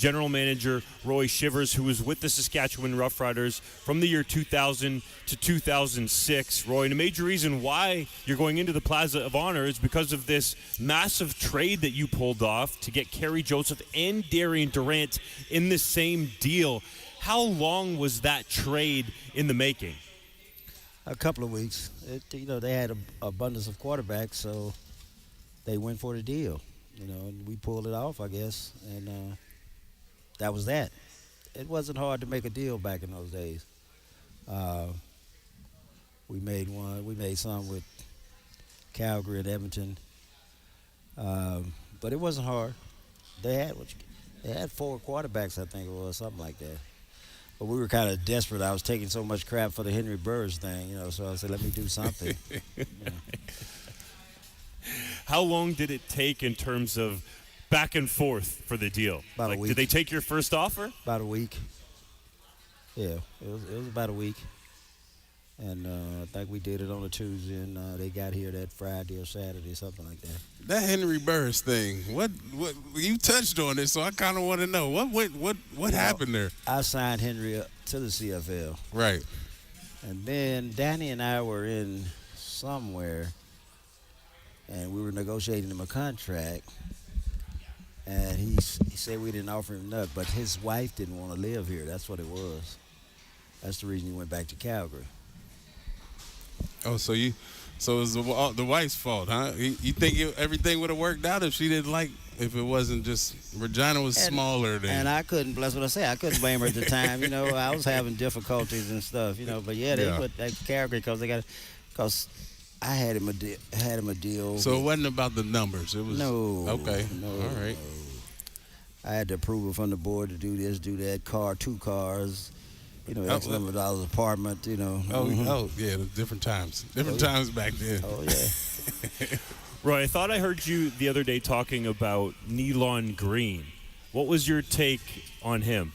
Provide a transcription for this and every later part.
general manager Roy Shivers, who was with the Saskatchewan Roughriders from the year 2000 to 2006. Roy, and a major reason why you're going into the Plaza of Honour is because of this massive trade that you pulled off to get Kerry Joseph and Darian Durant in the same deal. How long was that trade in the making? A couple of weeks. They had an abundance of quarterbacks, so they went for the deal. And we pulled it off, I guess, and that was that. It wasn't hard to make a deal back in those days. We made one. We made some with Calgary and Edmonton, but it wasn't hard. They had 4 quarterbacks, I think it was, something like that. But we were kind of desperate. I was taking so much crap for the Henry Burris thing, so I said, let me do something. How long did it take in terms of back and forth for the deal? About a week. Did they take your first offer? About a week. Yeah, it was about a week. And I think we did it on a Tuesday, and they got here that Friday or Saturday, something like that. That Henry Burris thing, what you touched on it, so I kind of want to know what happened there. I signed Henry up to the CFL, right? And then Danny and I were in somewhere, and we were negotiating him a contract, and he said we didn't offer him enough, but his wife didn't want to live here. That's what it was. That's the reason he went back to Calgary. Oh, so it was the wife's fault, huh? You think everything would have worked out if it wasn't just Regina was smaller than. And I couldn't. That's what I say. I couldn't blame her at the time. I was having difficulties and stuff. But they put that Calgary because I had him a deal. So it wasn't about the numbers. It was okay. No, all right. No. I had the approval from the board to do this, do that. 2 cars. X number of dollars apartment, Oh, yeah, different times. Different times back then. Oh, yeah. Roy, I thought I heard you the other day talking about Nealon Green. What was your take on him?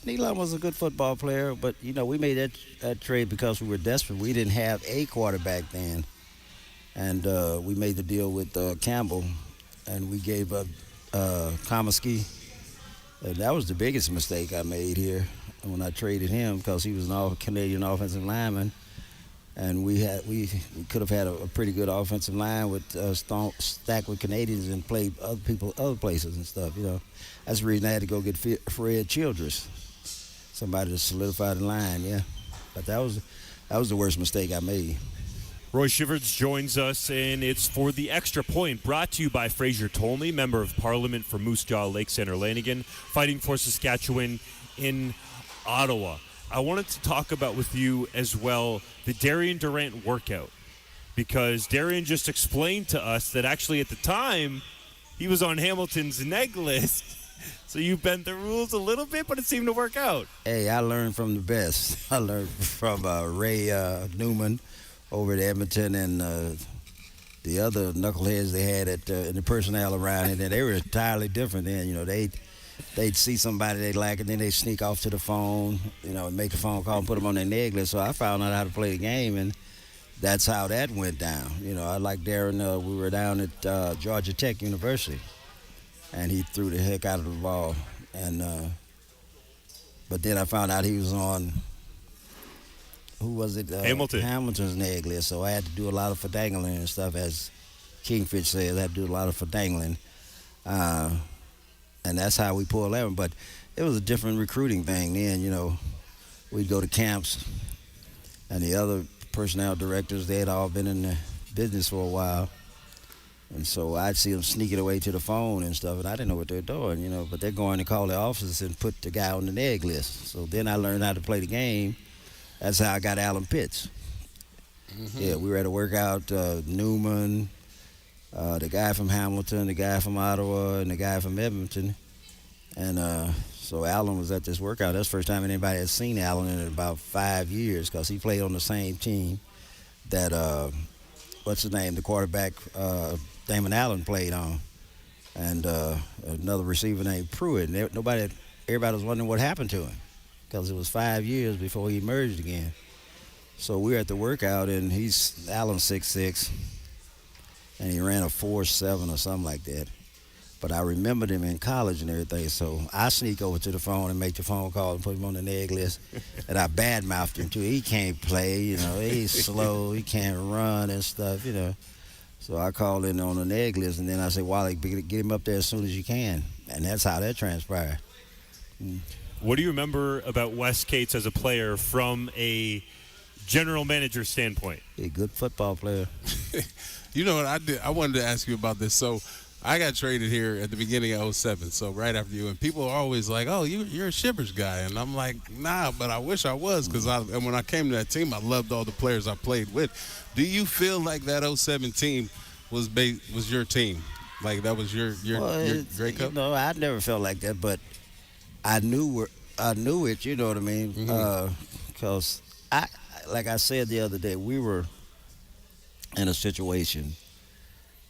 Nealon was a good football player, but, we made that trade because we were desperate. We didn't have a quarterback then. And we made the deal with Campbell, and we gave up Comiskey. And that was the biggest mistake I made here when I traded him because he was an all-Canadian offensive lineman, and we could have had a pretty good offensive line with stacked with Canadians and played other places and stuff. That's the reason I had to go get Fred Childress, somebody to solidify the line. Yeah, but that was the worst mistake I made. Roy Shivers joins us, and it's for the Extra Point, brought to you by Fraser Tolney, Member of Parliament for Moose Jaw, Lake Center, Lanigan, fighting for Saskatchewan in Ottawa. I wanted to talk about with you as well the Darian Durant workout, because Darian just explained to us that actually at the time he was on Hamilton's neg list. So you bent the rules a little bit, but it seemed to work out. Hey, I learned from the best. I learned from Ray Newman over at Edmonton, and the other knuckleheads they had in the personnel around it, and they were entirely different then. They'd see somebody they like, and then they'd sneak off to the phone, and make a phone call and put them on their neg list. So I found out how to play the game, and that's how that went down. I like Darren. We were down at Georgia Tech University, and he threw the heck out of the ball. And but then I found out he was on. Who was it? Hamilton. Hamilton's neg list. So I had to do a lot of fadangling and stuff, as Kingfish says. I had to do a lot of fadangling. And that's how we pulled that one. But it was a different recruiting thing then, We'd go to camps, and the other personnel directors, they had all been in the business for a while. And so I'd see them sneaking away to the phone and stuff, and I didn't know what they were doing, But they're going to call the offices and put the guy on the neg list. So then I learned how to play the game. That's how I got Alan Pitts. Mm-hmm. Yeah, we were at a workout, Newman, the guy from Hamilton, the guy from Ottawa, and the guy from Edmonton. And so Alan was at this workout. That's the first time anybody had seen Alan in about 5 years, because he played on the same team that, what's his name, the quarterback, Damon Allen played on. And another receiver named Pruitt. And everybody was wondering what happened to him, because it was 5 years before he emerged again. So we were at the workout, and Alan's 6'6", and he ran a 4.7 or something like that. But I remembered him in college and everything, so I sneak over to the phone and make the phone call and put him on the neg list. And I badmouthed him too. He can't play, he's slow, he can't run and stuff. So I called in on the neg list, and then I said, Wally, get him up there as soon as you can. And that's how that transpired. What do you remember about Wes Cates as a player from a general manager standpoint? He's a good football player. You know what I did? I wanted to ask you about this. So I got traded here at the beginning of '07, so right after you. And people are always like, oh, you're a Shivers guy. And I'm like, nah, but I wish I was, because when I came to that team, I loved all the players I played with. Do you feel like that '07 team was your team? Like that was your Grey Cup? No, I never felt like that, but I knew it, you know what I mean? Because, like I said the other day, we were in a situation.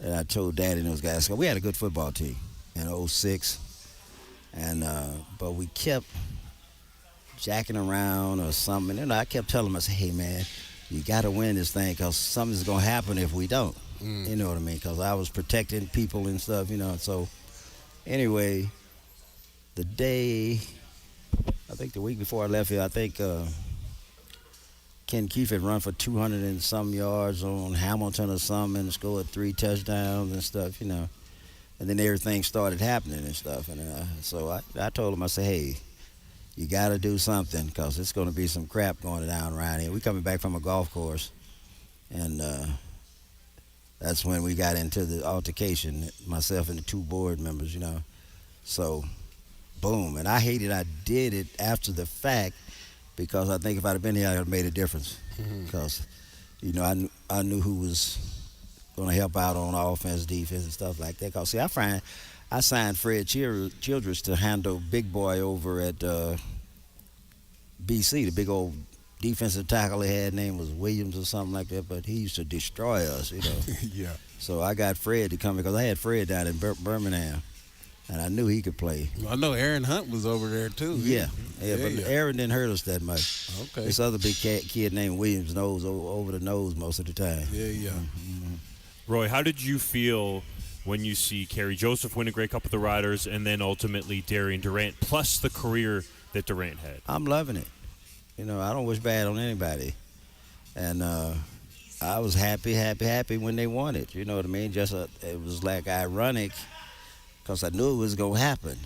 And I told Daddy and those guys, we had a good football team in '06, but we kept jacking around or something. And I kept telling them, I said, hey, man, you got to win this thing, because something's going to happen if we don't. You know what I mean? Because I was protecting people and stuff, So anyway, the week before I left here, I think Ken Keefe had run for 200 and some yards on Hamilton or something and scored 3 touchdowns and stuff, And then everything started happening and stuff. And so I told him, I said, hey, you got to do something, because it's going to be some crap going down around here. We coming back from a golf course, and that's when we got into the altercation, myself and the 2 board members, So, boom. And I hated I did it after the fact, because I think if I'd have been here, I would have made a difference. Because, I knew who was going to help out on offense, defense, and stuff like that. Because, see, I signed Fred Childress to handle Big Boy over at BC, the big old defensive tackle they had, name was Williams or something like that, but he used to destroy us, Yeah. So I got Fred to come, because I had Fred down in Birmingham. And I knew he could play. I know Aaron Hunt was over there, too. Yeah, but Aaron didn't hurt us that much. Okay. This other big kid named Williams nose over the nose most of the time. Yeah. Roy, how did you feel when you see Kerry Joseph win a Grey Cup with the Riders, and then ultimately Darian Durant, plus the career that Durant had? I'm loving it. I don't wish bad on anybody. And I was happy when they won it. You know what I mean? Just it was like ironic, because I knew it was going to happen.